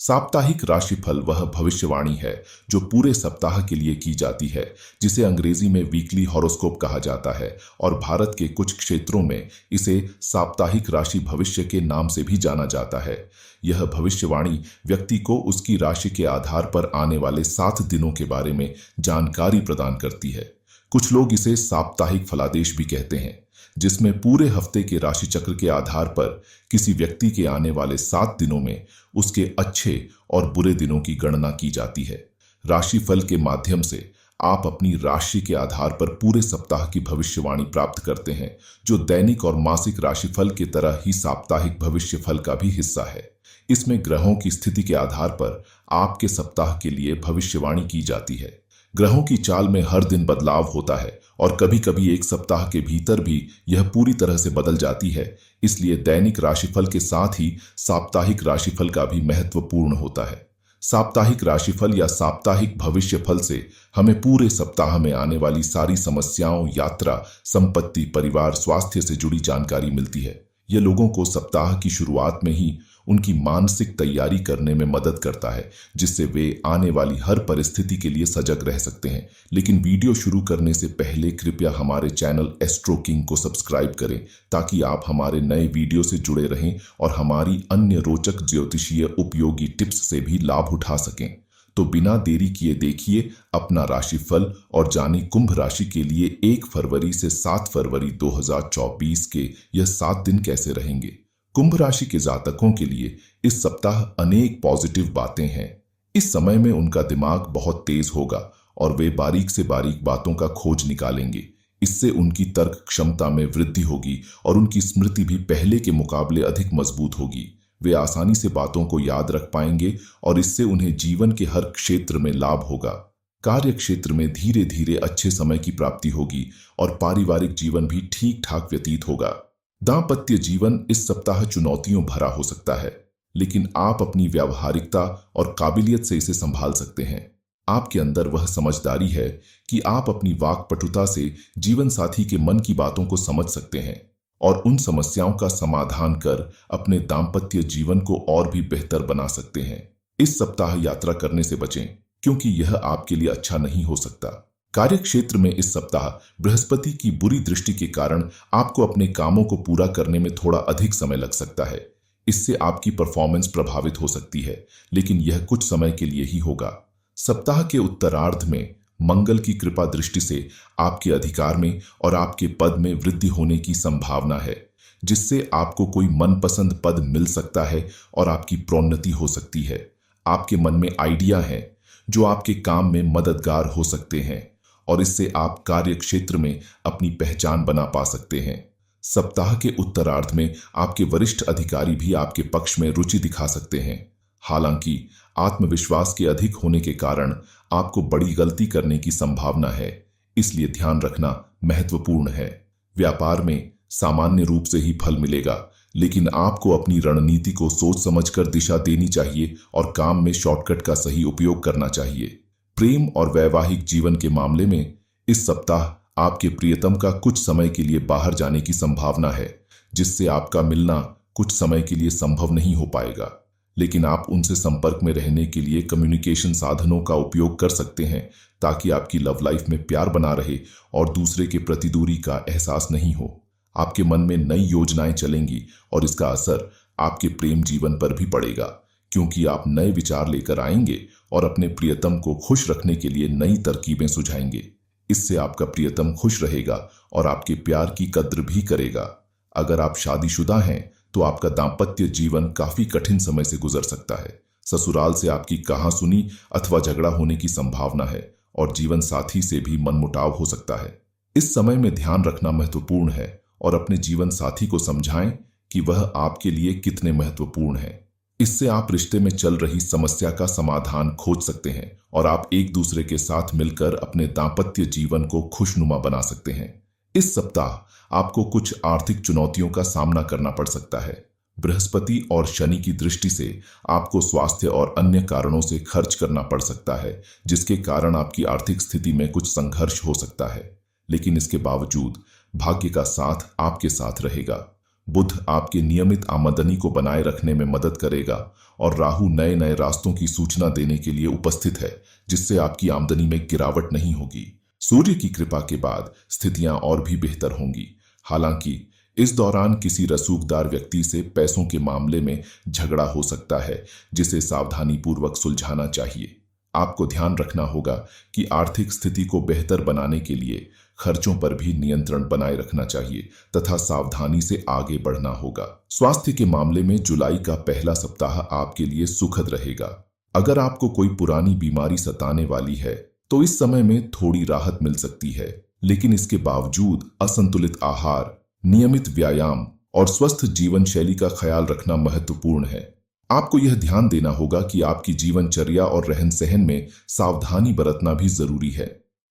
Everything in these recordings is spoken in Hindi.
साप्ताहिक राशिफल वह भविष्यवाणी है जो पूरे सप्ताह के लिए की जाती है, जिसे अंग्रेजी में वीकली हॉरोस्कोप कहा जाता है और भारत के कुछ क्षेत्रों में इसे साप्ताहिक राशि भविष्य के नाम से भी जाना जाता है। यह भविष्यवाणी व्यक्ति को उसकी राशि के आधार पर आने वाले 7 दिनों के बारे में जानकारी प्रदान करती है। कुछ लोग इसे साप्ताहिक फलादेश भी कहते हैं, जिसमें पूरे हफ्ते के राशि चक्र के आधार पर किसी व्यक्ति के आने वाले 7 दिनों में उसके अच्छे और बुरे दिनों की गणना की जाती है। राशिफल के माध्यम से आप अपनी राशि के आधार पर पूरे सप्ताह की भविष्यवाणी प्राप्त करते हैं, जो दैनिक और मासिक राशिफल की तरह ही साप्ताहिक भविष्यफल का भी हिस्सा है। इसमें ग्रहों की स्थिति के आधार पर आपके सप्ताह के लिए भविष्यवाणी की जाती है। ग्रहों की चाल में हर दिन बदलाव होता है और कभी कभी एक सप्ताह के भीतर भी यह पूरी तरह से बदल जाती है। इसलिए दैनिक राशिफल के साथ ही साप्ताहिक राशिफल का भी महत्वपूर्ण होता है। साप्ताहिक राशिफल या साप्ताहिक भविष्यफल से हमें पूरे सप्ताह में आने वाली सारी समस्याओं, यात्रा, संपत्ति, परिवार, स्वास्थ्य से जुड़ी जानकारी मिलती है। यह लोगों को सप्ताह की शुरुआत में ही उनकी मानसिक तैयारी करने में मदद करता है, जिससे वे आने वाली हर परिस्थिति के लिए सजग रह सकते हैं। लेकिन वीडियो शुरू करने से पहले कृपया हमारे चैनल एस्ट्रो किंग को सब्सक्राइब करें, ताकि आप हमारे नए वीडियो से जुड़े रहें और हमारी अन्य रोचक ज्योतिषीय उपयोगी टिप्स से भी लाभ उठा सकें। तो बिना देरी किए देखिए अपना राशिफल और जाने कुंभ राशि के लिए 1 फरवरी से 7 फरवरी 2024 के यह 7 दिन कैसे रहेंगे। कुंभ राशि के जातकों के लिए इस सप्ताह अनेक पॉजिटिव बातें हैं। इस समय में उनका दिमाग बहुत तेज होगा और वे बारीक से बारीक बातों का खोज निकालेंगे। इससे उनकी तर्क क्षमता में वृद्धि होगी और उनकी स्मृति भी पहले के मुकाबले अधिक मजबूत होगी। वे आसानी से बातों को याद रख पाएंगे और इससे उन्हें जीवन के हर क्षेत्र में लाभ होगा। कार्य क्षेत्र में धीरे धीरे अच्छे समय की प्राप्ति होगी और पारिवारिक जीवन भी ठीक ठाक व्यतीत होगा। दांपत्य जीवन इस सप्ताह चुनौतियों भरा हो सकता है, लेकिन आप अपनी व्यावहारिकता और काबिलियत से इसे संभाल सकते हैं। आपके अंदर वह समझदारी है कि आप अपनी वाक्पटुता से जीवन साथी के मन की बातों को समझ सकते हैं और उन समस्याओं का समाधान कर अपने दांपत्य जीवन को और भी बेहतर बना सकते हैं। इस सप्ताह यात्रा करने से बचें, क्योंकि यह आपके लिए अच्छा नहीं हो सकता। कार्य क्षेत्र में इस सप्ताह बृहस्पति की बुरी दृष्टि के कारण आपको अपने कामों को पूरा करने में थोड़ा अधिक समय लग सकता है। इससे आपकी परफॉर्मेंस प्रभावित हो सकती है, लेकिन यह कुछ समय के लिए ही होगा। सप्ताह के उत्तरार्ध में मंगल की कृपा दृष्टि से आपके अधिकार में और आपके पद में वृद्धि होने की संभावना है, जिससे आपको कोई मनपसंद पद मिल सकता है और आपकी प्रोन्नति हो सकती है। आपके मन में आइडिया हैं जो आपके काम में मददगार हो सकते हैं और इससे आप कार्य क्षेत्र में अपनी पहचान बना पा सकते हैं। सप्ताह के उत्तरार्ध में आपके वरिष्ठ अधिकारी भी आपके पक्ष में रुचि दिखा सकते हैं। हालांकि आत्मविश्वास के अधिक होने के कारण आपको बड़ी गलती करने की संभावना है, इसलिए ध्यान रखना महत्वपूर्ण है। व्यापार में सामान्य रूप से ही फल मिलेगा, लेकिन आपको अपनी रणनीति को सोच समझकर दिशा देनी चाहिए और काम में शॉर्टकट का सही उपयोग करना चाहिए। प्रेम और वैवाहिक जीवन के मामले में इस सप्ताह आपके प्रियतम का कुछ समय के लिए बाहर जाने की संभावना है, जिससे आपका मिलना कुछ समय के लिए संभव नहीं हो पाएगा। लेकिन आप उनसे संपर्क में रहने के लिए कम्युनिकेशन साधनों का उपयोग कर सकते हैं, ताकि आपकी लव लाइफ में प्यार बना रहे और दूसरे के प्रति दूरी का एहसास नहीं हो। आपके मन में नई योजनाएं चलेंगी और इसका असर आपके प्रेम जीवन पर भी पड़ेगा, क्योंकि आप नए विचार लेकर आएंगे और अपने प्रियतम को खुश रखने के लिए नई तरकीबें सुझाएंगे। इससे आपका प्रियतम खुश रहेगा और आपके प्यार की कद्र भी करेगा। अगर आप शादीशुदा हैं तो आपका दांपत्य जीवन काफी कठिन समय से गुजर सकता है। ससुराल से आपकी कहासुनी अथवा झगड़ा होने की संभावना है और जीवन साथी से भी मनमुटाव हो सकता है। इस समय में ध्यान रखना महत्वपूर्ण है और अपने जीवन साथी को समझाएं कि वह आपके लिए कितने महत्वपूर्ण है। इससे आप रिश्ते में चल रही समस्या का समाधान खोज सकते हैं और आप एक दूसरे के साथ मिलकर अपने दांपत्य जीवन को खुशनुमा बना सकते हैं। इस सप्ताह आपको कुछ आर्थिक चुनौतियों का सामना करना पड़ सकता है। बृहस्पति और शनि की दृष्टि से आपको स्वास्थ्य और अन्य कारणों से खर्च करना पड़ सकता है, जिसके कारण आपकी आर्थिक स्थिति में कुछ संघर्ष हो सकता है। लेकिन इसके बावजूद भाग्य का साथ आपके साथ रहेगा। बुध आपके नियमित आमदनी को बनाए रखने में मदद करेगा और राहु नए नए रास्तों की सूचना देने के लिए उपस्थित है, जिससे आपकी आमदनी में गिरावट नहीं होगी। सूर्य की कृपा के बाद स्थितियां और भी बेहतर होंगी। हालांकि इस दौरान किसी रसूखदार व्यक्ति से पैसों के मामले में झगड़ा हो सकता है, जिसे सावधानी पूर्वक सुलझाना चाहिए। आपको ध्यान रखना होगा कि आर्थिक स्थिति को बेहतर बनाने के लिए खर्चों पर भी नियंत्रण बनाए रखना चाहिए तथा सावधानी से आगे बढ़ना होगा। स्वास्थ्य के मामले में जुलाई का पहला सप्ताह आपके लिए सुखद रहेगा। अगर आपको कोई पुरानी बीमारी सताने वाली है तो इस समय में थोड़ी राहत मिल सकती है, लेकिन इसके बावजूद असंतुलित आहार, नियमित व्यायाम और स्वस्थ जीवन शैली का ख्याल रखना महत्वपूर्ण है। आपको यह ध्यान देना होगा कि आपकी जीवनचर्या और रहन सहन में सावधानी बरतना भी जरूरी है।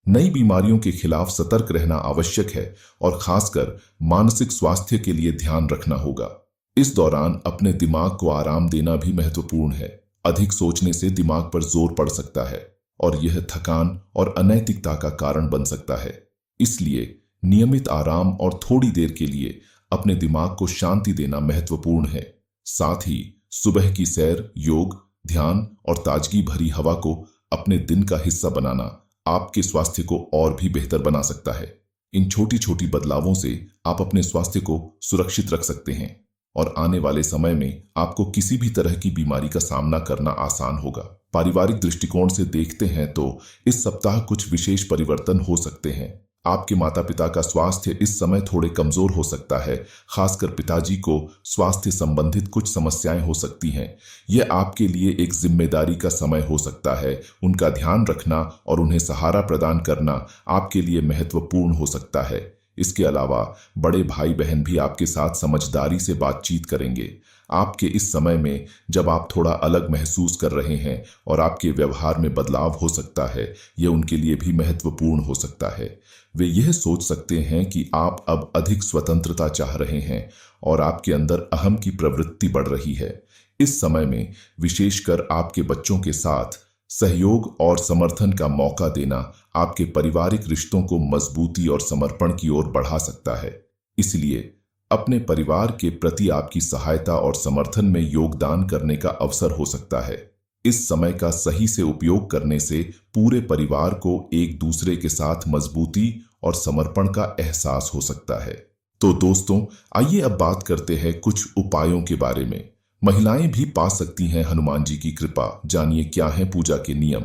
नई बीमारियों के खिलाफ सतर्क रहना आवश्यक है और खासकर मानसिक स्वास्थ्य के लिए ध्यान रखना होगा। इस दौरान अपने दिमाग को आराम देना भी महत्वपूर्ण है। अधिक सोचने से दिमाग पर जोर पड़ सकता है और यह थकान और अनैतिकता का कारण बन सकता है। इसलिए नियमित आराम और थोड़ी देर के लिए अपने दिमाग को शांति देना महत्वपूर्ण है। साथ ही सुबह की सैर, योग, ध्यान और ताजगी भरी हवा को अपने दिन का हिस्सा बनाना आपके स्वास्थ्य को और भी बेहतर बना सकता है। इन छोटी छोटी बदलावों से आप अपने स्वास्थ्य को सुरक्षित रख सकते हैं और आने वाले समय में आपको किसी भी तरह की बीमारी का सामना करना आसान होगा। पारिवारिक दृष्टिकोण से देखते हैं तो इस सप्ताह कुछ विशेष परिवर्तन हो सकते हैं। आपके माता पिता का स्वास्थ्य इस समय थोड़े कमजोर हो सकता है। खासकर पिताजी को स्वास्थ्य संबंधित कुछ समस्याएं हो सकती हैं। यह आपके लिए एक जिम्मेदारी का समय हो सकता है। उनका ध्यान रखना और उन्हें सहारा प्रदान करना आपके लिए महत्वपूर्ण हो सकता है। इसके अलावा बड़े भाई बहन भी आपके साथ समझदारी से बातचीत करेंगे। आपके इस समय में जब आप थोड़ा अलग महसूस कर रहे हैं और आपके व्यवहार में बदलाव हो सकता है, यह उनके लिए भी महत्वपूर्ण हो सकता है। वे यह सोच सकते हैं कि आप अब अधिक स्वतंत्रता चाह रहे हैं और आपके अंदर अहम की प्रवृत्ति बढ़ रही है। इस समय में विशेषकर आपके बच्चों के साथ सहयोग और समर्थन का मौका देना आपके पारिवारिक रिश्तों को मजबूती और समर्पण की ओर बढ़ा सकता है। इसलिए अपने परिवार के प्रति आपकी सहायता और समर्थन में योगदान करने का अवसर हो सकता है। इस समय का सही से उपयोग करने से पूरे परिवार को एक दूसरे के साथ मजबूती और समर्पण का एहसास हो सकता है। तो दोस्तों, आइए अब बात करते हैं कुछ उपायों के बारे में। महिलाएं भी पा सकती हैं हनुमान जी की कृपा। जानिए क्या है पूजा के नियम।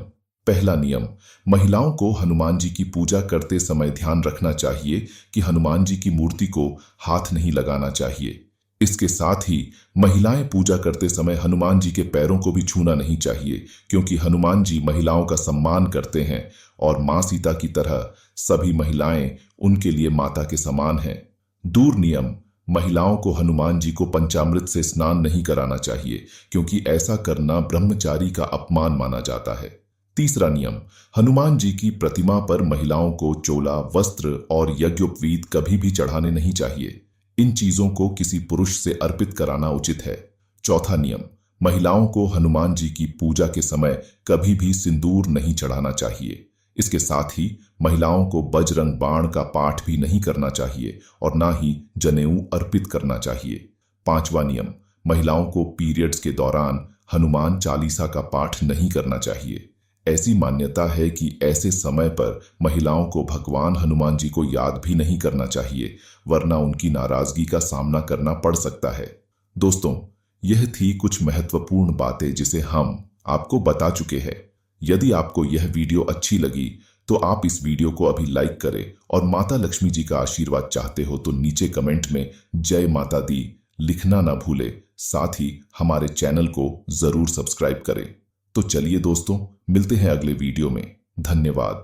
पहला नियम, महिलाओं को हनुमान जी की पूजा करते समय ध्यान रखना चाहिए कि हनुमान जी की मूर्ति को हाथ नहीं लगाना चाहिए। इसके साथ ही महिलाएं पूजा करते समय हनुमान जी के पैरों को भी छूना नहीं चाहिए, क्योंकि हनुमान जी महिलाओं का सम्मान करते हैं और मां सीता की तरह सभी महिलाएं उनके लिए माता के समान हैं। दूर नियम, महिलाओं को हनुमान जी को पंचामृत से स्नान नहीं कराना चाहिए, क्योंकि ऐसा करना ब्रह्मचारी का अपमान माना जाता है। तीसरा नियम, हनुमान जी की प्रतिमा पर महिलाओं को चोला, वस्त्र और यज्ञोपवीत कभी भी चढ़ाने नहीं चाहिए। इन चीजों को किसी पुरुष से अर्पित कराना उचित है। चौथा नियम, महिलाओं को हनुमान जी की पूजा के समय कभी भी सिंदूर नहीं चढ़ाना चाहिए। इसके साथ ही महिलाओं को बजरंग बाण का पाठ भी नहीं करना चाहिए और ना ही जनेऊ अर्पित करना चाहिए। पांचवा नियम, महिलाओं को पीरियड्स के दौरान हनुमान चालीसा का पाठ नहीं करना चाहिए। ऐसी मान्यता है कि ऐसे समय पर महिलाओं को भगवान हनुमान जी को याद भी नहीं करना चाहिए, वरना उनकी नाराजगी का सामना करना पड़ सकता है। दोस्तों, यह थी कुछ महत्वपूर्ण बातें जिसे हम आपको बता चुके हैं। यदि आपको यह वीडियो अच्छी लगी तो आप इस वीडियो को अभी लाइक करें और माता लक्ष्मी जी का आशीर्वाद चाहते हो तो नीचे कमेंट में जय माता दी लिखना ना भूले। साथ ही हमारे चैनल को जरूर सब्सक्राइब करें। तो चलिए दोस्तों, मिलते हैं अगले वीडियो में। धन्यवाद।